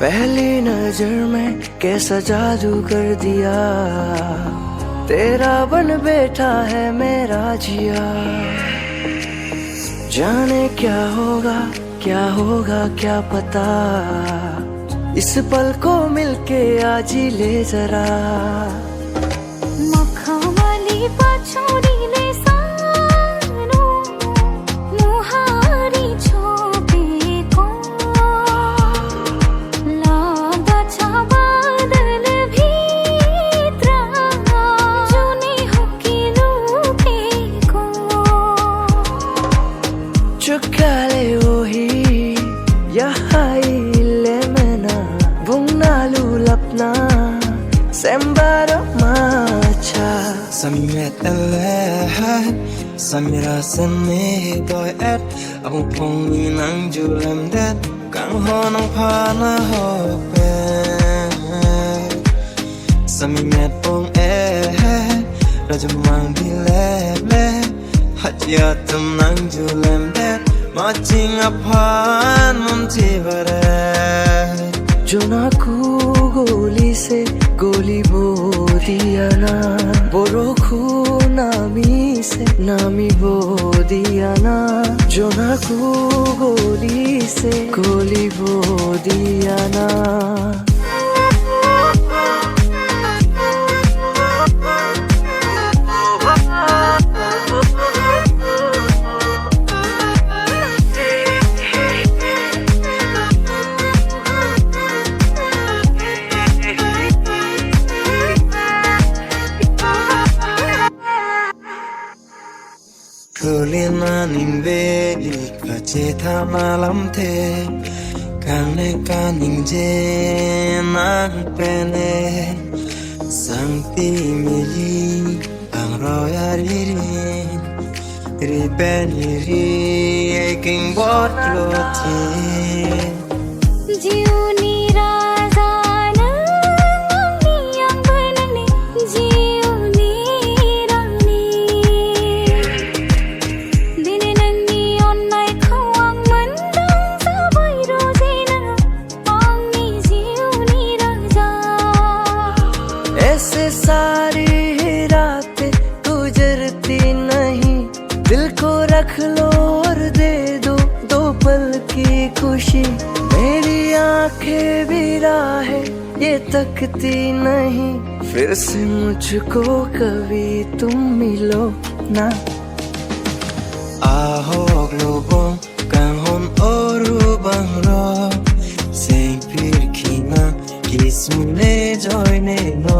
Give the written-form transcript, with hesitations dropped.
पहली नजर में कैसा जादू कर दिया, तेरा बन बैठा है मेरा जिया। जाने क्या होगा क्या पता, इस पल को मिलके आज ही ले जरा। Chukale ohi yahai lemena bungnalu lapna sembaro macha Samimet alahan samira sene boy at ang pong minang julem dat kang honang pana hope Samimet pong rajamang dilele Hajatum nang julem dat matching upon Montivare जो नाकू गोली से गोली बो दिया ना, बोरोखू नामी से नामी बो दिया ना। जो नाकू गोली से गोली बो दिया ना। Kulina nimbeli kaceta malam te Kane kaninje nang pene Sangti mili ang royariri Ripeniri eking bot lotin ऐसे सारी रातें गुजरती नहीं, दिल को रख लो और दे दो दो पल की खुशी। मेरी आंखें भी राहें ये तकती नहीं, फिर से मुझको कभी तुम मिलो ना। Ahok lubong kahon oru bangro Sing pirkina kismune joy ne no